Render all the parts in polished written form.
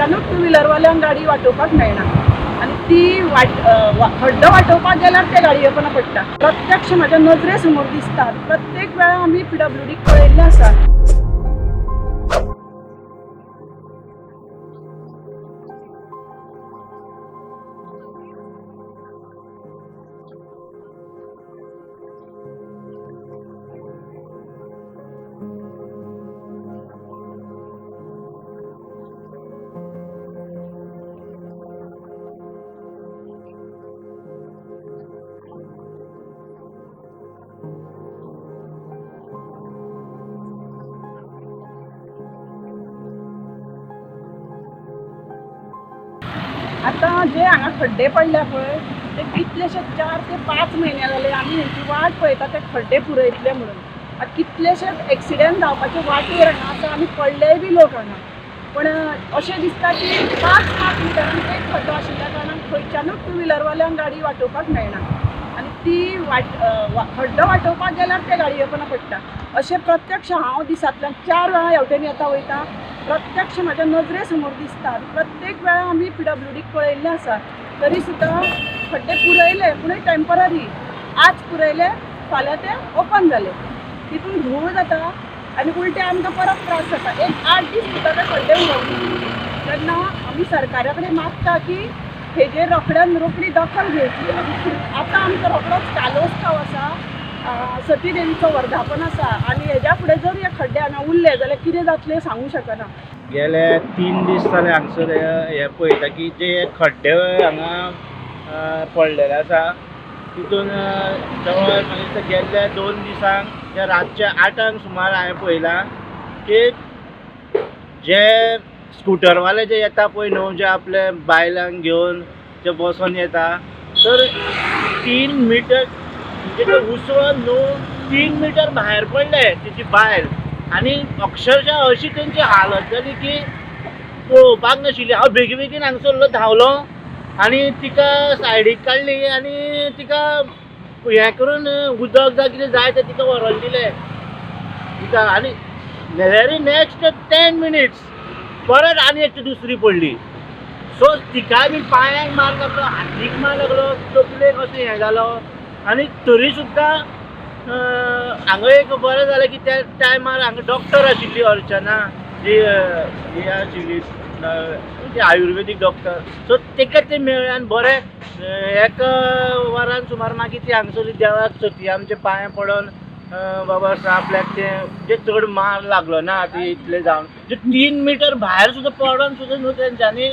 थंयच्यानूच to व्हिलरवाल्यांक गाडी वाटोवपाक मेळना आनी ती खड्डो वाटोवपाक गेल्यार ते गाडये येपना पडटा. प्रत्यक्ष म्हाज्या नजरे समोर दिसता. प्रत्येक वेळा आमी PWDक कळयल्लें आसा. आतां जे हांगा खड्डे पडल्या पळय ते कितलेशे 4 ते 5 म्हयने जाले आमी हेंची वाट पळयता ते खड्डे पुरयतले म्हणून. आतां कितलेशेच एक्सिडेंट जावपाचे वाटेर हांगा आतां आमी पडलेय बी लोक हांगा. पण अशें दिसता की 5 मिटरांक एक खड्डो आशिल्ल्या कारणान खंयच्यानूच टू व्हिलरवाल्यांक गाडी वाटोवपाक मेळना आनी ती खड्डो वाटोवपाक गेल्यार ते गाडये येपना पडटा. अशें प्रत्यक्ष हांव दिसांतल्यान 4 वेळा हेवटेन येता वयता. प्रत्यक्ष म्हाज्या नजरे समोर दिसता. प्रत्येक वेळा आमी PWDक कळयल्लें आसा. तरी सुद्दां खड्डे पुरयले पूण टेम्पररी. आज पुरयले फाल्यां ते ओपन जाले. तितून धूळ जाता आनी उलटे आमकां परत त्रास जाता. एक 8 दीस सुद्दां ते खड्डे उरना. तेन्ना आमी सरकारा कडेन मागता की हेजेर रोखडी दखल घेवची. आतां आमचो रोखडोच कालोस्ताव आसा. सती देवीचो वर्धापन आसा आनी हेज्या फुडें जर हे खड्डे हांगा उरले जाल्यार कितें जातलें सांगूंक शकना. गेले 3 दीस जाले हांगसर हे पळयता की जे खड्डे हांगा पडलेले आसा तितून जवळ म्हणजे गेल्ल्या 2 दिसांक जे रातचे 8 सुमार हांवें पळयलां की जे स्कुटरवाले जे येता पळय न्हू जे आपले बायलांक घेवन जे बसून येता तर 3 मिटर म्हणजे ते उसवून न्हू 3 मिटर भायर पडले तेची बायल आनी अक्षरशः अशी तेंची हालत जाली की पळोवपाक नाशिल्ली. हांव बेगीन हांगसरलो धांवलो आनी तिका सायडीक काडली आनी तिका हें करून उदक जावं कितें जाय तें तिका व्हरोन दिलें तिका. आनी वेरी नेक्स्ट 10 मिनिट्स परत आनी एक दुसरी पडली. सो तिका बी पांयांक मार लागलो, हातीक मार लागलो, तकलेक अशें हें जालो आनी तरी सुद्दां हांगा एक बरें जालें की त्या टायमार हांगा डॉक्टर आशिल्ली अर्चना जी ही आशिल्ली ती आयुर्वेदीक डॉक्टर. सो ताका ते मेळ्ळे आनी बरें एक वरान सुमार मागीर ती हांगसर देवाक सती आमचे पांयां पडोन बाबा आपल्याक ते चड मार लागलो ना ती इतले जावन जे 3 मिटर भायर सुद्दां पडोन सुद्दां न्हू तेंच्यांनी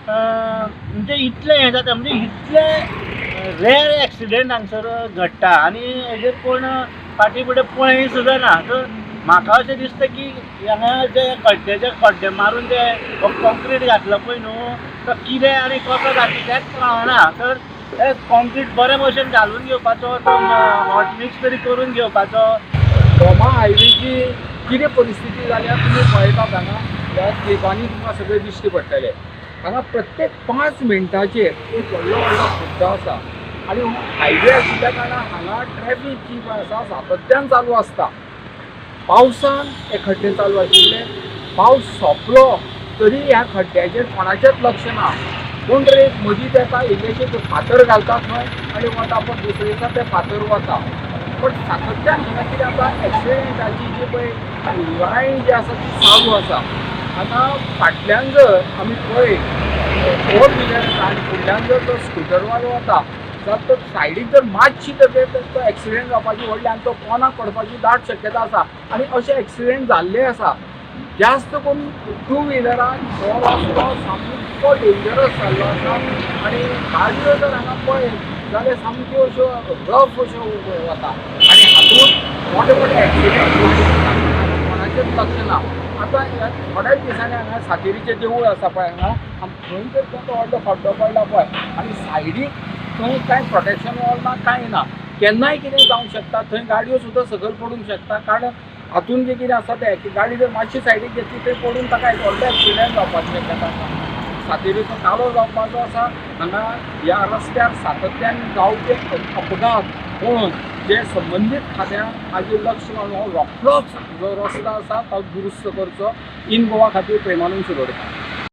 म्हणजे इतलें हें जाता म्हणजे इतले रेर एक्सिडेंट हांगसर घडटा आनी हेजेर कोण फाटीं फुडें पळय सुद्दां ना. तर म्हाका अशें दिसता की हांगा जे खड्डे मारून जे कॉन्क्रीट घातलो पळय न्हू तो कितें आनी कसो घातलो तेंच कळना. तर कॉन्क्रीट बरे भशेन घालून घेवपाचो तो हॉट मिक्स तरी करून घेवपाचो. गोमा हायवेची कितें परिस्थिती जाल्यार तुमी पळयतात हांगा ह्या केबांनी तुमकां सगळें दिश्टी पडटलें. हांगा प्रत्येक 5 मिनटाचेर एक व्हडलो खड्डो आसा आनी हायवे आशिल्ल्या कारणान हांगा ट्रॅफीक जी पळय आसा सातत्यान चालू आसता. पावसान हे खड्डे चालू आशिल्ले. पावस सोंपलो तरी ह्या खड्ड्याचेर कोणाचेंच लक्ष ना. कोण तरी एक मदींच येता इल्लेशे फातर घालतात थंय आनी वता पण दुसरे दिसा ते फातर वता. पण सातत्यान हांगा कितें जाता एक्सिडेंटाची जी पळय लायन जी आसा ती चालू आसा. आतां फाटल्यान जर आमी पळयत 4 व्हिलर आनी फुडल्यान जर तो स्कुटरवालो वता जाल्यार तो सायडीक जर मातशी तर तो एक्सिडेंट जावपाची व्हडली आनी तो कोणाक पडपाची दाट शक्यता आसा. आनी अशे एक्सिडेंट जाल्ले आसा. जास्त करून 2 व्हिलरान हो रस्तो सामको डेंजरस जाल्लो आसा आनी गाडयो जर हांगा पळयत जाल्यार सामक्यो अश्यो रफ अश्यो वता आनी हातूंत मोठे मोठे एक्सिडेंट कोणाचेंच लक्ष ना. आतां थोड्याच दिसांनी हांगा सातेरीचें देवूळ आसा पळय हांगा थंय जर तो व्हडलो खड्डो पडला पळय आनी सायडीक थंय कांय प्रोटेक्शन वॉल ना कांय ना. केन्नाय कितें जावंक शकता. थंय गाडयो सुद्दां सकयल पडूंक शकता. कारण हातून जे कितें आसा तें की गाडी जर मातशी सायडीक घेतली थंय पडून ताका एक व्हडलो एक्सिडेंट जावपाची शक्यता आसा. सातेरीचो कालो जावपाचो आसा. हांगा ह्या रस्त्यार सातत्यान जावपी अपघात पळोवन जे संबंदीत खात्यान हाजेर लक्ष घालून हो रोखडोच जो रस्तो आसा तो दुरुस्त करचो. इन गोवा खातीर प्रेमानंद शिरोडकर.